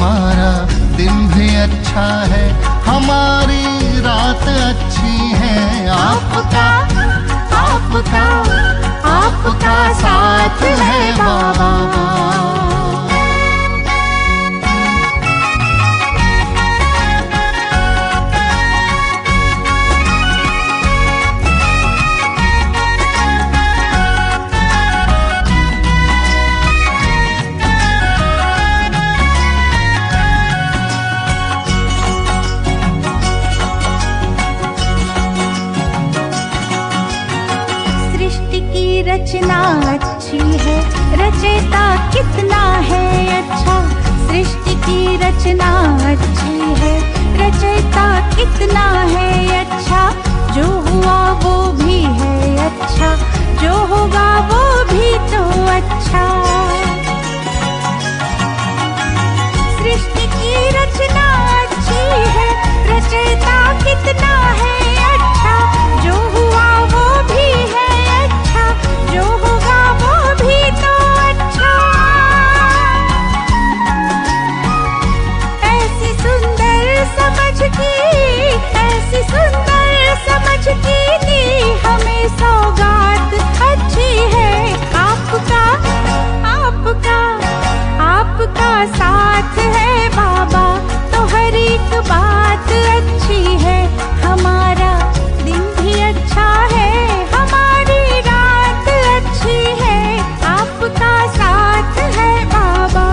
हमारा दिन भी अच्छा है, हमारी रात अच्छी है। आपका आपका आपका साथ है बाबा। रचना अच्छी है, रचयिता कितना है अच्छा। सृष्टि की रचना अच्छी है, रचयिता कितना है अच्छा। जो हुआ वो भी है अच्छा, जो होगा वो भी तो अच्छा। सृष्टि की रचना अच्छी है, रचयिता कितना है अच्छा। जो हुआ वो भी है अच्छा, जो होगा वो भी तो अच्छा। ऐसी सुंदर समझ की, ऐसी सुंदर समझ की दी हमें सौगात अच्छी है। आपका आपका आपका साथ है बाबा, तो हर एक बात अच्छी है। हमारा दिन भी अच्छा है, हमारी रात अच्छी है। आपका साथ है बाबा।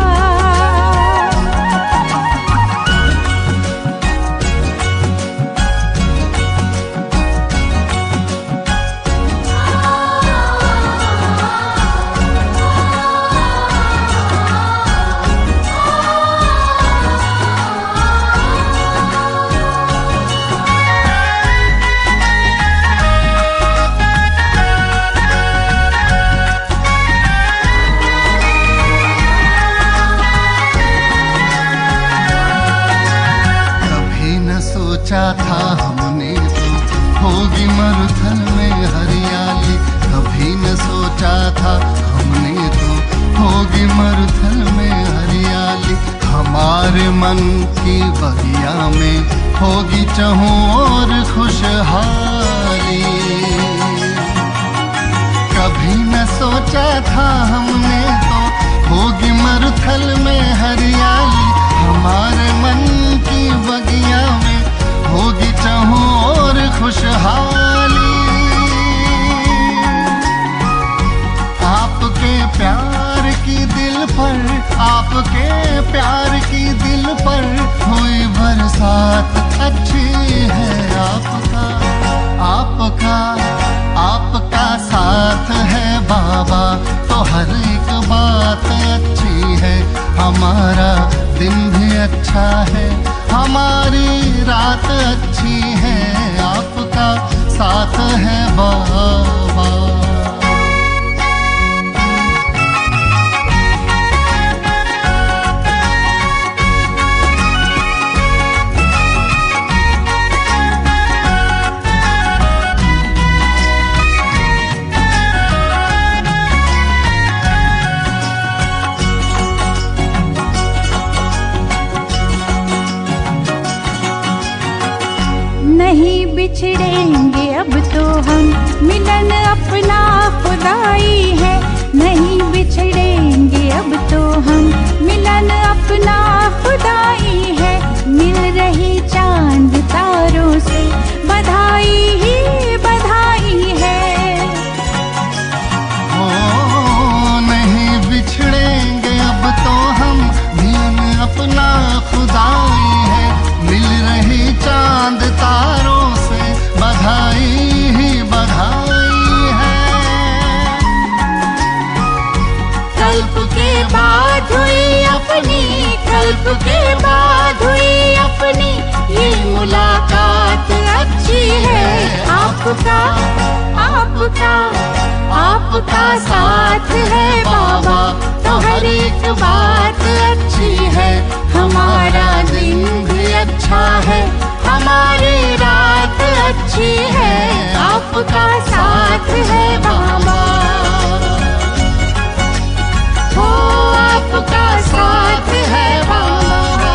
सोचा था हमने तो होगी मरुथल में हरियाली। कभी न सोचा था हमने तो होगी मरुथल में हरियाली। हमारे मन की बगिया में होगी चहुं और खुशहाली। कभी न सोचा था हमने तो होगी मरुथल में हरियाली। हमारे मन की बगिया में होगी चहुं और खुशहाली। आपके प्यार की दिल पर, आपके प्यार की दिल पर हुई बरसात अच्छी है। आपका आपका आपका साथ है बाबा, तो हर एक बात अच्छी है। हमारा दिन भी अच्छा है, हमारी रात अच्छी है। आपका साथ है बाबा। नहीं बिछड़ेंगे अब तो हम, मिलन अपना खुदाई है। नहीं बिछड़ेंगे अब तो हम, मिलन अपना खुदाई है। मिल रही चांद तारों से बधाई ही बधाई है। ओ नहीं बिछड़ेंगे अब तो हम, मिलन अपना खुदाई है। मिल रही चांद तारों से बधाई ही बधाई है। कल्प के बाद हुई अपनी, कल्प के बाद हुई अपनी ये मुलाकात अच्छी है। आपका आपका आपका साथ है बाबा, तो हर एक बात अच्छी है। हमारा दिन भी अच्छा है, हमारी रात अच्छी है। आपका साथ है बाबा, हो आपका साथ है बाबा।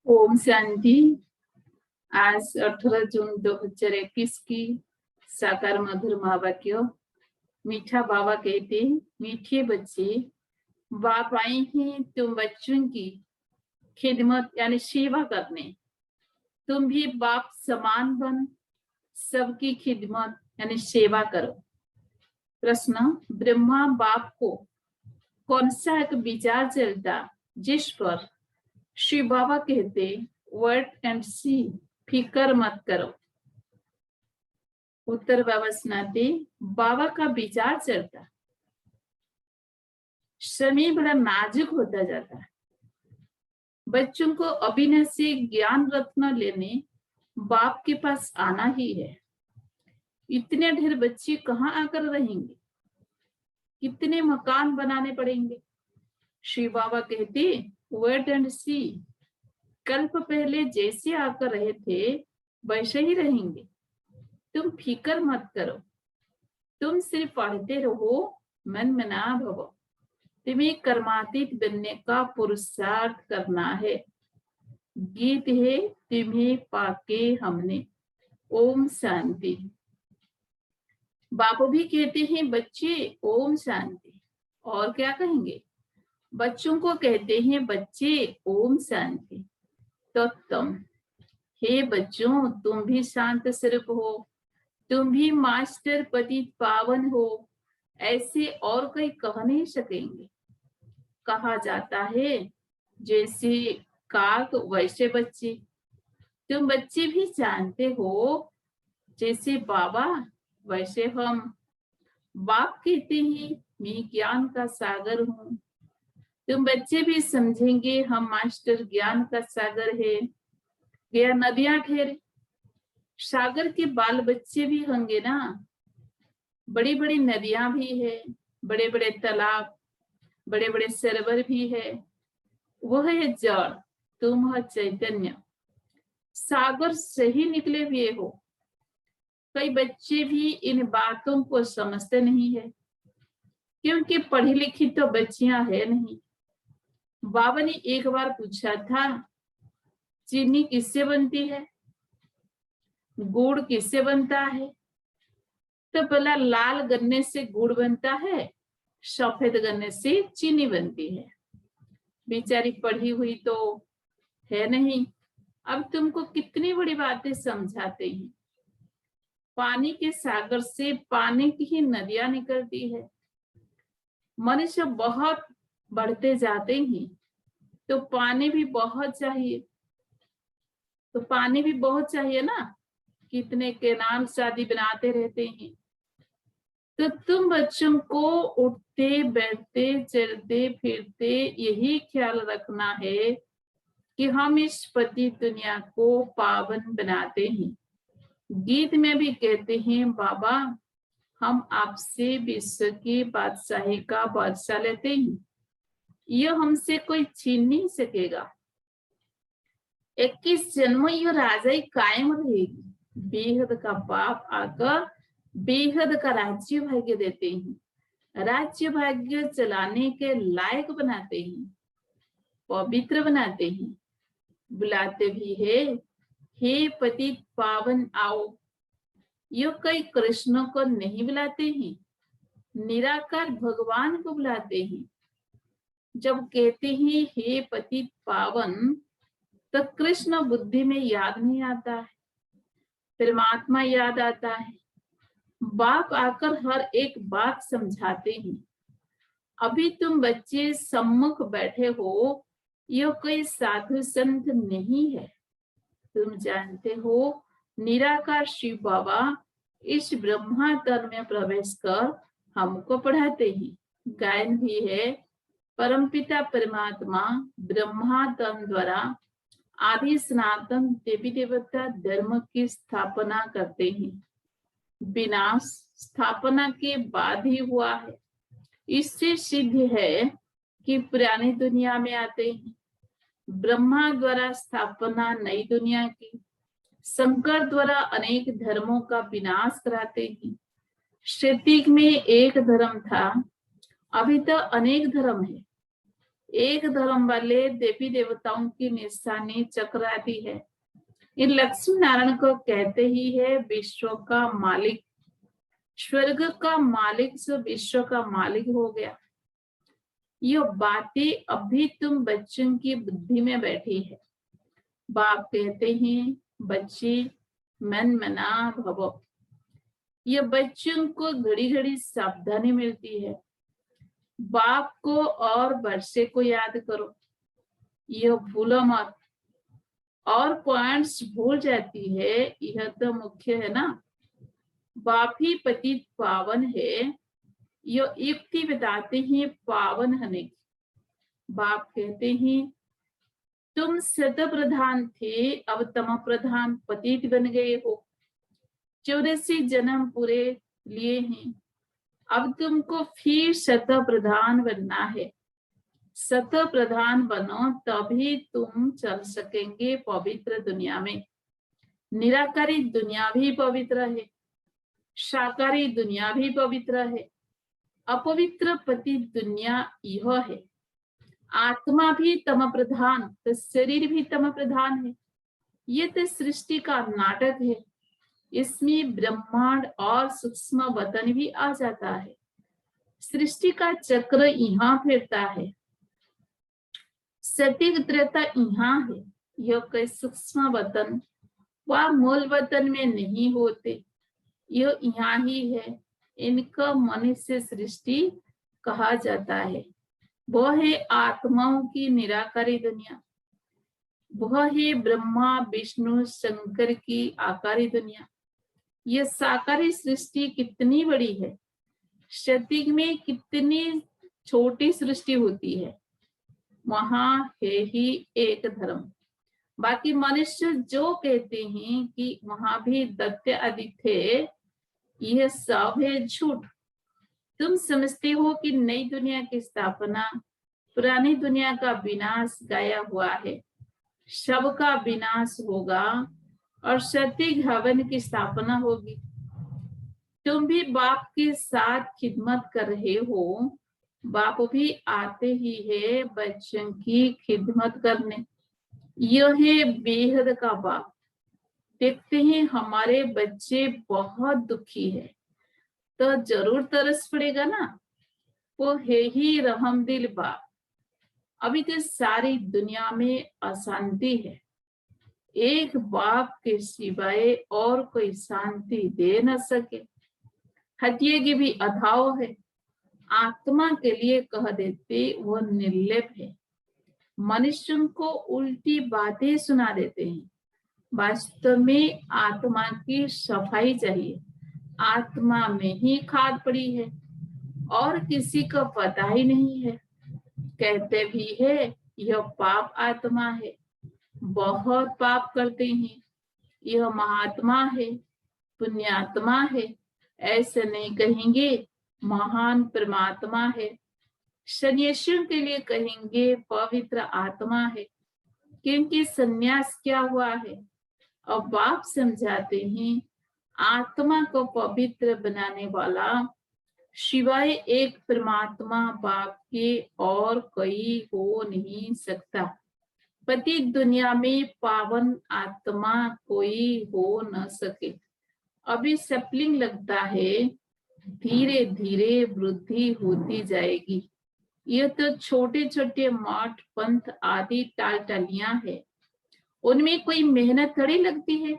ओम शांति। आज 18 जून 2021 की साकार मधुर महावाक्य। मीठा बाबा कहते, मीठे बच्चे, बाप आए हैं तुम बच्चों की खिदमत यानी सेवा करने। तुम भी बाप समान बन सबकी खिदमत यानी सेवा करो। प्रश्न, ब्रह्मा बाप को कौन सा एक विचार चलता जिस पर श्री बाबा कहते वेट एंड सी, फिकर मत करो। उत्तर बाबा सुनाते, बाबा का विचार चलता समय बड़ा नाजुक होता जाता है। बच्चों को अविनाशी ज्ञान रत्न लेने बाप के पास आना ही है। इतने ढेर बच्चे कहाँ आकर रहेंगे, कितने मकान बनाने पड़ेंगे। श्री बाबा कहते वेट एंड सी, कल्प पहले जैसे आकर रहे थे वैसे ही रहेंगे। तुम फिकर मत करो, तुम सिर्फ पढ़ते रहो, मन मना भवो। तुम्हें कर्मातीत बनने का पुरुषार्थ करना है। गीत है तुम्हें पाके हमने। ओम शांति। बापू भी कहते हैं बच्चे ओम शांति। और क्या कहेंगे, बच्चों को कहते हैं बच्चे ओम शांति। तो तुम, हे बच्चों, तुम भी शांत स्वरूप हो, तुम भी मास्टर पतित पावन हो, ऐसे और कोई कह नहीं सकेंगे। कहा जाता है जैसे काक वैसे बच्चे। तुम बच्चे भी जानते हो जैसे बाबा वैसे हम। बाप कहते हैं मैं ज्ञान का सागर हूँ। तुम बच्चे भी समझेंगे हम मास्टर ज्ञान का सागर है। गया नदियां ठहरे, सागर के बाल बच्चे भी होंगे ना। बड़ी बड़ी नदियां भी है, बड़े बड़े तालाब, बड़े बड़े सरोवर भी है। वह है जड़, तुम है चैतन्य। सागर से ही निकले हुए हो। कई बच्चे भी इन बातों को समझते नहीं है, क्योंकि पढ़ी लिखी तो बच्चियां है नहीं। बाबा ने एक बार पूछा था चीनी किससे बनती है, गुड़ किससे बनता है? तो बोला लाल गन्ने से गुड़ बनता है, सफेद गन्ने से चीनी बनती है। बेचारी पढ़ी हुई तो है नहीं। अब तुमको कितनी बड़ी बातें समझाते हैं। पानी के सागर से पानी की ही नदियां निकलती है। मनुष्य बहुत बढ़ते जाते हैं तो पानी भी बहुत चाहिए। तो पानी भी बहुत चाहिए ना, कितने केनाल शादी बनाते रहते हैं। तो तुम बच्चों को उठते बैठते चलते फिरते यही ख्याल रखना है कि हम इस पति दुनिया को पावन बनाते हैं। गीत में भी कहते हैं बाबा हम आपसे विश्व की बादशाही का बादशाह लेते हैं, यह हमसे कोई छीन नहीं सकेगा। 21 जन्मों यह राजाई कायम रहेगी। बेहद का बाप आकर बेहद का राज्य भाग्य देते हैं। राज्य भाग्य चलाने के लायक बनाते हैं, पवित्र बनाते हैं। बुलाते भी है हे पतित पावन आओ। यो कई कृष्ण को नहीं बुलाते हैं, निराकार भगवान को बुलाते हैं। जब कहते हैं हे पतित पावन तो कृष्ण बुद्धि में याद नहीं आता है, परमात्मा याद आता है। बाप आकर हर एक बात समझाते हैं। अभी तुम बच्चे सम्मुख बैठे हो, यह कोई साधु संत नहीं है। तुम जानते हो निराकार शिव बाबा इस ब्रह्मा तन में प्रवेश कर हमको पढ़ाते हैं। गायन भी है परमपिता परमात्मा ब्रह्मा तन द्वारा आदि सनातन देवी देवता धर्म की स्थापना करते हैं। विनाश स्थापना के बाद ही हुआ है। इससे सिद्ध है कि पुरानी दुनिया में आते हैं। ब्रह्मा द्वारा स्थापना नई दुनिया की, शंकर द्वारा अनेक धर्मों का विनाश कराते हैं। सृष्टि में एक धर्म था, अभी तो अनेक धर्म है। एक धर्म वाले देवी देवताओं की निशानी चक्र आदि है। इन लक्ष्मी नारायण को कहते ही है विश्व का मालिक, स्वर्ग का मालिक जो विश्व का मालिक हो गया। ये बातें अभी तुम बच्चों की बुद्धि में बैठी है। बाप कहते हैं बच्चे मन मना भवो। ये बच्चों को घड़ी घड़ी सावधानी मिलती है। बाप को और वर्षे को याद करो, यह भूलो मत। और पॉइंट्स भूल जाती है, यह तो मुख्य है ना। बाप ही पतित पावन है, यह युक्ति बताते हैं पावन होने की। बाप कहते हैं तुम सत प्रधान थे, अब तम प्रधान पतित बन गए हो। 84 जन्म पूरे लिए हैं, अब तुमको फिर शत प्रधान बनना है। शत प्रधान बनो तभी तुम चल सकेंगे पवित्र दुनिया में। निराकारी दुनिया भी पवित्र है, साकारी दुनिया भी पवित्र है, अपवित्र पति दुनिया यह है। आत्मा भी तम प्रधान तो शरीर भी तम प्रधान है। ये तो सृष्टि का नाटक है, इसमें ब्रह्मांड और सूक्ष्म वतन भी आ जाता है। सृष्टि का चक्र यहाँ फिरता है, सटीक त्रेता यहाँ है। यह कई सूक्ष्म वतन व मूल वतन में नहीं होते, यह यहाँ ही है। इनका मनुष्य सृष्टि कहा जाता है। वह है आत्माओं की निराकारी दुनिया, वह है ब्रह्मा विष्णु शंकर की आकारी दुनिया। यह साकारी सृष्टि कितनी बड़ी है, शतीक में कितनी छोटी सृष्टि होती है। वहां है ही एक धर्म। बाकी मनुष्य जो कहते हैं कि वहां भी दैत्य आदि थे, यह सब है झूठ। तुम समझते हो कि नई दुनिया की स्थापना, पुरानी दुनिया का विनाश गाया हुआ है। सबका विनाश होगा और सत्य हवन की स्थापना होगी। तुम भी बाप के साथ खिदमत कर रहे हो। बाप भी आते ही है बच्चों की खिदमत करने। यह है बेहद का बाप। देखते हैं हमारे बच्चे बहुत दुखी है तो जरूर तरस पड़ेगा ना। वो है ही रहमदिल बाप। अभी तो सारी दुनिया में अशांति है, एक बाप के सिवाय और कोई शांति दे न सके। हत्या की भी अभाव है। आत्मा के लिए कह देते वो निर्लेप है। मनुष्यों को उल्टी बातें सुना देते हैं। वास्तव में आत्मा की सफाई चाहिए। आत्मा में ही खाद पड़ी है और किसी को पता ही नहीं है। कहते भी है यह पाप आत्मा है, बहुत पाप करते हैं। यह महात्मा है, पुण्यात्मा है, ऐसे नहीं कहेंगे। महान परमात्मा है। सन्यासियों के लिए कहेंगे पवित्र आत्मा है, क्योंकि सन्यास क्या हुआ है। अब बाप समझाते हैं आत्मा को पवित्र बनाने वाला शिवाय एक परमात्मा बाप के और कोई हो नहीं सकता। पति दुनिया में पावन आत्मा कोई हो न सके। अभी सप्लिंग लगता है, धीरे धीरे वृद्धि होती जाएगी। यह तो छोटे छोटे मठ पंथ आदि टालटलियां है, उनमें कोई मेहनत थोड़ी लगती है।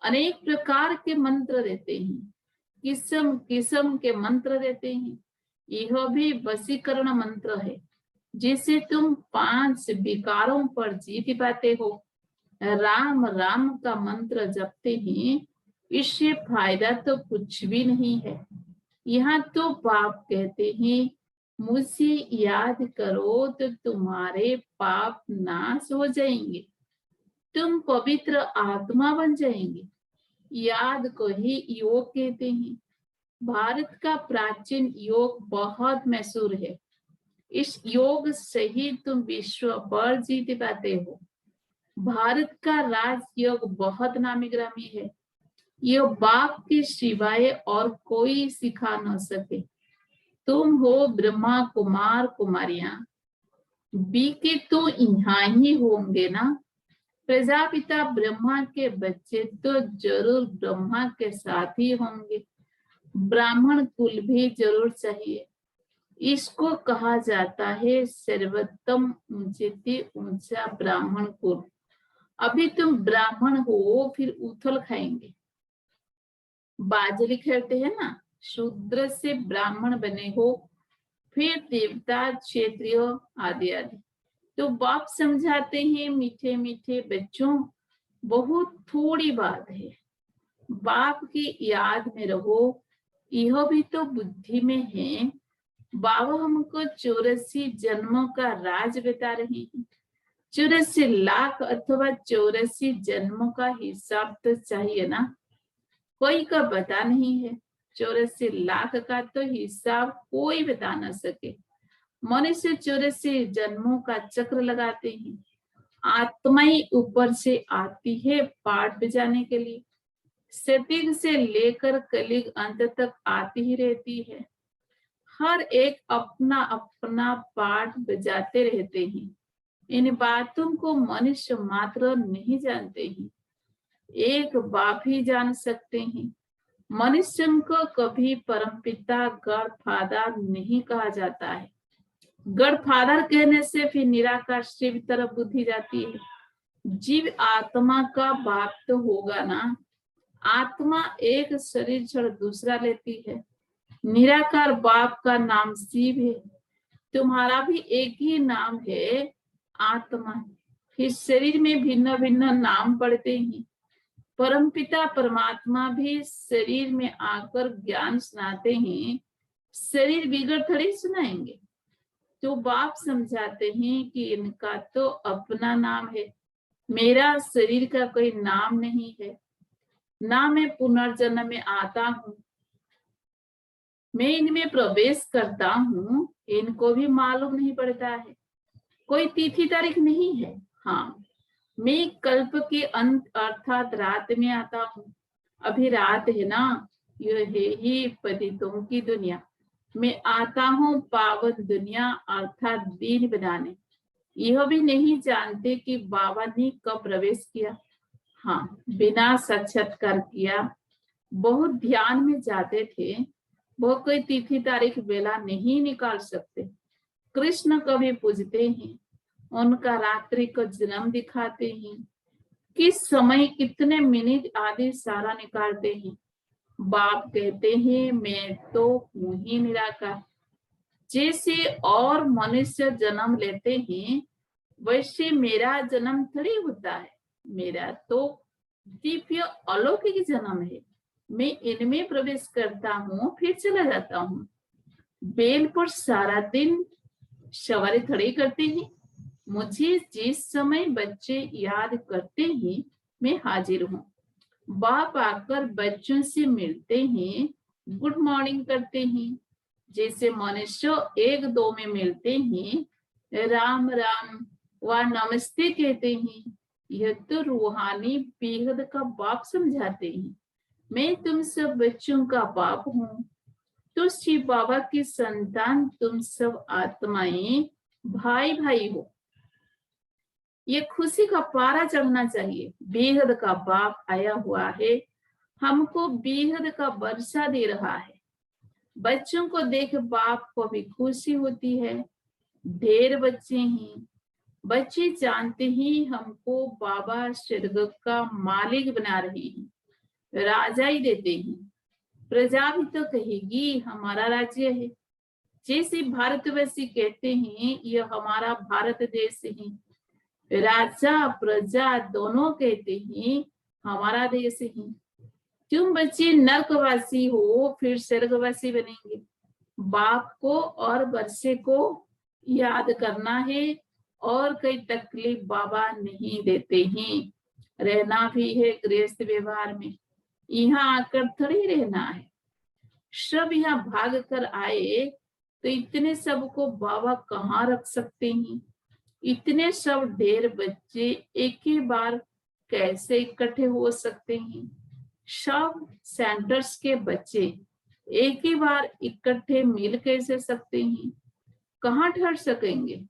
अनेक प्रकार के मंत्र देते हैं, किस्म किस्म के मंत्र देते हैं। यह भी वशीकरण मंत्र है, जिसे तुम 5 विकारों पर जीत पाते हो। राम राम का मंत्र जपते हैं, इससे फायदा तो कुछ भी नहीं है। यहाँ तो बाप कहते हैं मुझे याद करो तो तुम्हारे पाप नाश हो जाएंगे, तुम पवित्र आत्मा बन जाएंगे। याद को ही योग कहते हैं। भारत का प्राचीन योग बहुत मशहूर है। इस योग से ही तुम विश्व पर जीत पाते हो। भारत का राज योग बहुत नामी ग्रामी है। यह बाप के सिवाय और कोई सिखा न सके। तुम हो ब्रह्मा कुमार कुमारियां, बी के तो यहाँ ही होंगे ना। प्रजापिता ब्रह्मा के बच्चे तो जरूर ब्रह्मा के साथ ही होंगे। ब्राह्मण कुल भी जरूर चाहिए। इसको कहा जाता है सर्वोत्तम ऊंचे से ऊंचा ब्राह्मण कुल। अभी तुम ब्राह्मण हो, फिर उथल खाएंगे। बाजरी खेलते हैं ना, शूद्र से ब्राह्मण बने हो, फिर देवता, क्षत्रिय आदि आदि। तो बाप समझाते हैं, मीठे मीठे बच्चों, बहुत थोड़ी बात है, बाप की याद में रहो। यह भी तो बुद्धि में है। बाबा हमको 84 जन्मों का राज बता रहे हैं। 84 लाख अथवा 84 जन्मों का हिसाब तो चाहिए ना। कोई का बता नहीं है। 84 लाख का तो हिसाब कोई बता न सके। मनुष्य 84 जन्मों का चक्र लगाते हैं। आत्मा ही ऊपर से आती है पाठ बजाने के लिए। सतयुग से लेकर कलयुग अंत तक आती ही रहती है। हर एक अपना अपना पाठ बजाते रहते हैं। इन बातों को मनुष्य मात्र नहीं जानते हैं, एक बाप ही जान सकते हैं। मनुष्य को कभी परमपिता गॉड फादर नहीं कहा जाता है। गॉड फादर कहने से फिर निराकार शिव तरफ बुद्धि जाती है। जीव आत्मा का बाप तो होगा ना। आत्मा एक शरीर छोड़ दूसरा लेती है। निराकार बाप का नाम शिव है। तुम्हारा भी एक ही नाम है, आत्मा। फिर शरीर में भिन्न भिन्न नाम पड़ते हैं। परमपिता परमात्मा भी शरीर में आकर ज्ञान सुनाते हैं। शरीर बिगड़ थोड़ी सुनाएंगे। तो बाप समझाते हैं कि इनका तो अपना नाम है, मेरा शरीर का कोई नाम नहीं है। ना मैं पुनर्जन्म में आता हूँ, मैं इनमें प्रवेश करता हूँ, इनको भी मालूम नहीं पड़ता है। कोई तिथि तारीख नहीं है। हाँ, मैं कल्प के अंत अर्थात रात में आता हूँ। अभी रात है ना, यह है ही पतितों की दुनिया। मैं आता हूँ पावन दुनिया अर्थात दीन बनाने। यह भी नहीं जानते कि बाबा ने कब प्रवेश किया। हाँ, बिना साक्षात्कार किया। बहुत ध्यान में जाते थे, वो कोई तिथि तारीख बेला नहीं निकाल सकते। कृष्ण को भी पूजते हैं, उनका रात्रि को जन्म दिखाते हैं, किस समय कितने मिनट आदि सारा निकालते हैं। बाप कहते हैं मैं तो हूं ही निराकार। जैसे और मनुष्य जन्म लेते हैं, वैसे मेरा जन्म थोड़ी होता है। मेरा तो दिव्य अलौकिक जन्म है। मैं इनमें प्रवेश करता हूँ, फिर चला जाता हूँ। बेल पर सारा दिन सवारी खड़ी करते हैं। मुझे जिस समय बच्चे याद करते हैं, मैं हाजिर हूँ। बाप आकर बच्चों से मिलते हैं, गुड मॉर्निंग करते हैं। जैसे मनुष्य एक दो में मिलते हैं, राम राम व नमस्ते कहते हैं। यह तो रूहानी बेहद का बाप समझाते हैं। मैं तुम सब बच्चों का बाप हूँ। तो शिव बाबा की संतान तुम सब आत्माएं भाई भाई हो। ये खुशी का पारा चढ़ना चाहिए। बेहद का बाप आया हुआ है, हमको बेहद का वर्षा दे रहा है। बच्चों को देख बाप को भी खुशी होती है। ढेर बच्चे हैं, बच्चे जानते ही हमको बाबा स्वर्ग का मालिक बना रहे हैं, राजा ही देते हैं। प्रजा भी तो कहेगी हमारा राज्य है। जैसे भारतवासी कहते हैं यह हमारा भारत देश है। राजा प्रजा दोनों कहते हैं हमारा देश है। तुम बच्चे नरकवासी हो, फिर स्वर्गवासी बनेंगे। बाप को और वर्षे को याद करना है, और कोई तकलीफ बाबा नहीं देते हैं। रहना भी है गृहस्थ व्यवहार में, यहाँ आकर थोड़ी रहना है। सब यहाँ भाग कर आए तो इतने सबको बाबा कहाँ रख सकते हैं। इतने सब ढेर बच्चे एक ही बार कैसे इकट्ठे हो सकते हैं। सब सेंटर्स के बच्चे एक ही बार इकट्ठे मिल कैसे सकते हैं। कहाँ ठहर सकेंगे।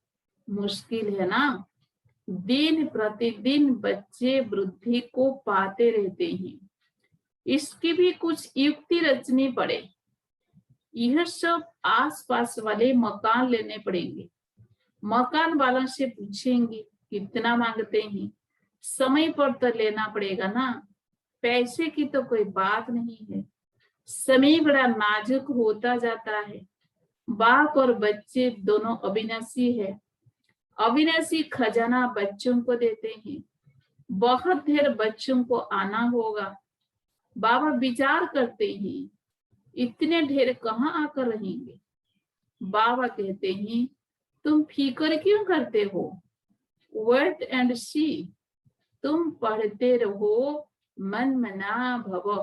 मुश्किल है ना। दिन प्रतिदिन बच्चे वृद्धि को पाते रहते हैं, इसकी भी कुछ युक्ति रचनी पड़े। यह सब आसपास वाले मकान लेने पड़ेंगे। मकान वालों से पूछेंगे कितना मांगते हैं, समय पर तो लेना पड़ेगा ना, पैसे की तो कोई बात नहीं है। समय बड़ा नाजुक होता जाता है। बाप और बच्चे दोनों अविनाशी है। अविनाशी खजाना बच्चों को देते हैं। बहुत ढेर बच्चों को आना होगा। बाबा विचार करते हैं इतने ढेर कहाँ आकर रहेंगे। बाबा कहते हैं तुम फिक्र क्यों करते हो, वेट एंड सी, तुम पढ़ते रहो, मन मना भव।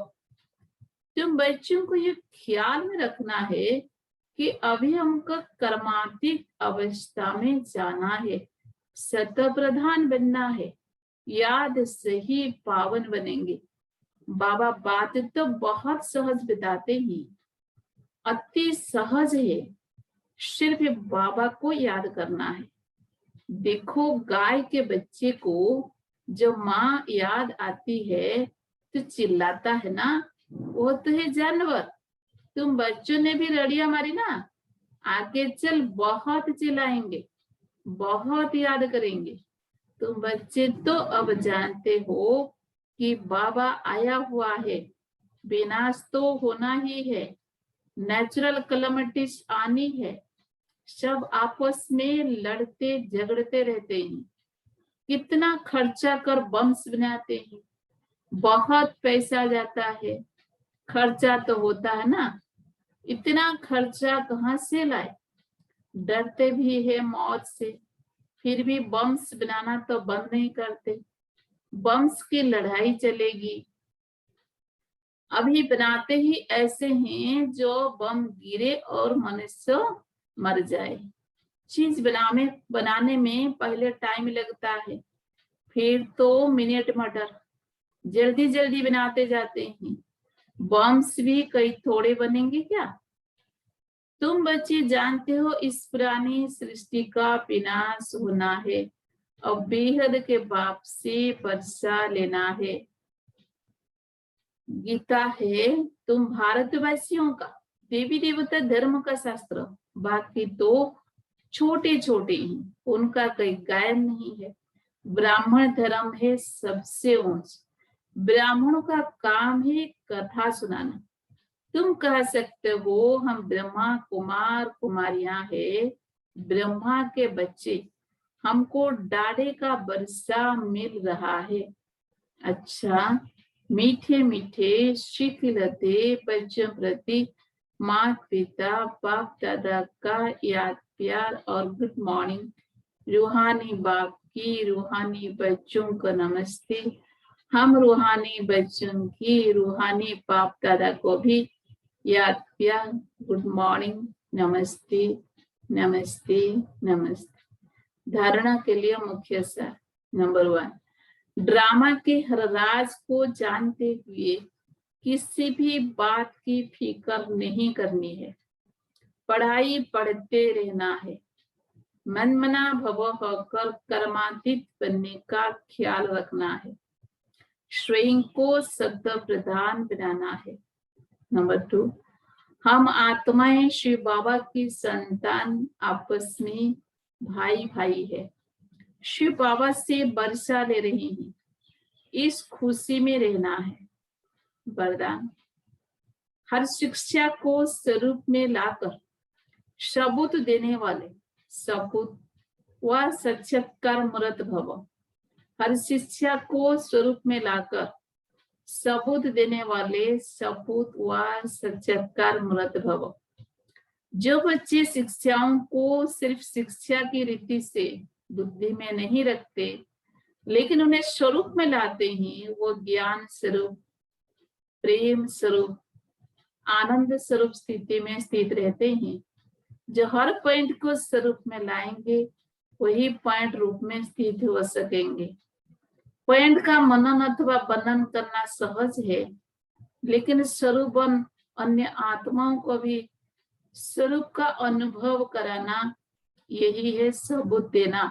तुम बच्चों को ये ख्याल में रखना है कि अभी हमको कर्मातीत अवस्था में जाना है, सत्य प्रधान बनना है, याद से ही पावन बनेंगे। बाबा बात तो बहुत सहज बताते हैं, अति सहज है, सिर्फ बाबा को याद करना है। देखो गाय के बच्चे को जब माँ याद आती है तो चिल्लाता है ना, वो तो है जानवर। तुम बच्चों ने भी रड़िया मारी ना, आगे चल बहुत चिल्लाएंगे, बहुत याद करेंगे। तुम बच्चे तो अब जानते हो कि बाबा आया हुआ है, विनाश तो होना ही है, नेचुरल कैलेमिटीज आनी है। सब आपस में लड़ते झगड़ते रहते हैं, कितना खर्चा कर बम्स बनाते हैं, बहुत पैसा जाता है, खर्चा तो होता है ना। इतना खर्चा कहाँ से लाए, डरते भी है मौत से, फिर भी बम्स बनाना तो बंद नहीं करते। बम्स की लड़ाई चलेगी। अभी बनाते ही ऐसे हैं जो बम गिरे और मनुष्य मर जाए। चीज बनाने में पहले टाइम लगता है, फिर तो मिनट मटर, जल्दी जल्दी बनाते जाते हैं। बम्स भी कई थोड़े बनेंगे क्या। तुम बच्चे जानते हो इस पुरानी सृष्टि का विनाश होना है, अब बेहद के बाप से बदला लेना है। गीता है तुम भारतवासियों का देवी देवता धर्म का शास्त्र, बाकी तो छोटे छोटे ही, उनका कोई गायब नहीं है। ब्राह्मण धर्म है सबसे ऊंच। ब्राह्मणों का काम है कथा सुनाना। तुम कह सकते हो हम ब्रह्मा कुमार कुमारियां है, ब्रह्मा के बच्चे, हमको डाढ़े का बरसा मिल रहा है। अच्छा, मीठे मीठे शिखलते बच्चों प्रति माता पिता बाप दादा का याद प्यार और गुड मॉर्निंग। रूहानी बाप की रूहानी बच्चों को नमस्ते। हम रूहानी बच्चों की रूहानी बाप दादा को भी याद प्यार गुड मॉर्निंग, नमस्ते नमस्ते नमस्ते। धारणा के लिए मुख्य सार नंबर 1, ड्रामा के हर राज को जानते हुए किसी भी बात की फिक्र नहीं करनी है। पढ़ाई पढ़ते रहना है। मनमना भव होकर कर्मातीत बनने का ख्याल रखना है। स्वयं को शब्द प्रधान बनाना है। नंबर 2, हम आत्माएं शिव बाबा की संतान, आपस में भाई भाई है। शिव बाबा से वर्षा ले रहे हैं, इस खुशी में रहना है। वरदान, हर शिक्षा को स्वरूप में लाकर सबूत देने वाले सबूत व साक्षात्कार मूर्त भव। हर शिक्षा को स्वरूप में लाकर सबूत देने वाले सबूत व साक्षात्कार मूर्त भव। जो बच्चे शिक्षाओं को सिर्फ शिक्षा की रीति से बुद्धि में नहीं रखते, लेकिन उन्हें स्वरूप में लाते हैं, वो ज्ञान स्वरूप, प्रेम स्वरूप, आनंद स्वरूप स्थिति में स्थित रहते हैं। जो हर पॉइंट को स्वरूप में लाएंगे वही पॉइंट रूप में स्थित हो सकेंगे। पॉइंट का मनन अथवा वर्णन करना सहज है, लेकिन स्वरूप अन्य आत्माओं को भी स्वरूप का अनुभव कराना यही है सबूत देना,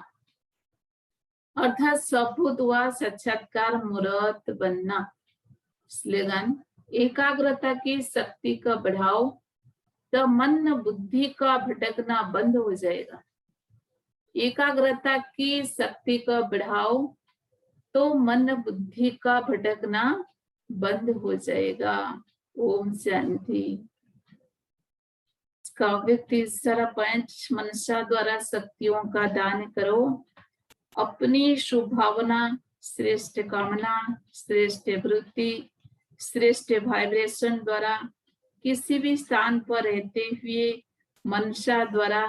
अर्थात सबूत व साक्षात्कार मूर्त बनना। स्लोगन, एकाग्रता की शक्ति का बढ़ाओ तो मन बुद्धि का भटकना बंद हो जाएगा। एकाग्रता की शक्ति का बढ़ाओ तो मन बुद्धि का भटकना बंद हो जाएगा। ओम शांति। इसका तीसरा पॉइंट, मनसा द्वारा शक्तियों का दान करो। अपनी शुभ भावना, श्रेष्ठ कामना, श्रेष्ठ वृत्ति, श्रेष्ठ वाइब्रेशन द्वारा किसी भी स्थान पर रहते हुए मनसा द्वारा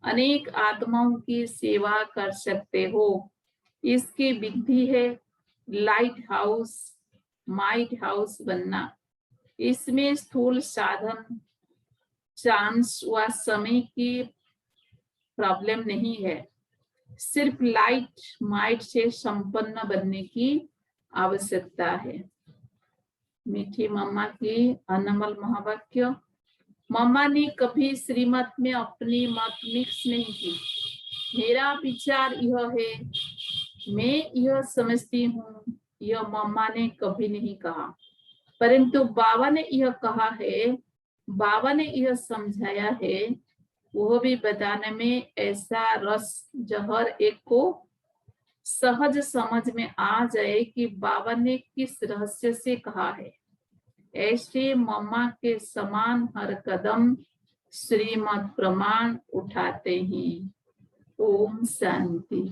अनेक आत्माओं की सेवा कर सकते हो। इसकी विधि है लाइट हाउस, माइट हाउस बनना। इसमें स्थूल साधन, चांस व समय की प्रॉब्लम नहीं है, सिर्फ लाइट माइट से संपन्न बनने की आवश्यकता है। मीठी मम्मा की अनमोल महावाक्य। मम्मा ने कभी श्रीमत में अपनी मत मिक्स नहीं की। मेरा विचार यह है, मैं यह समझती हूँ, यह मम्मा ने कभी नहीं कहा, परंतु बाबा ने यह कहा है, बाबा ने यह समझाया है। वो भी बताने में ऐसा रस जहर एक को सहज समझ में आ जाए कि बाबा ने किस रहस्य से कहा है। ऐसे मम्मा के समान हर कदम श्रीमत प्रमाण उठाते हैं। ओम शांति।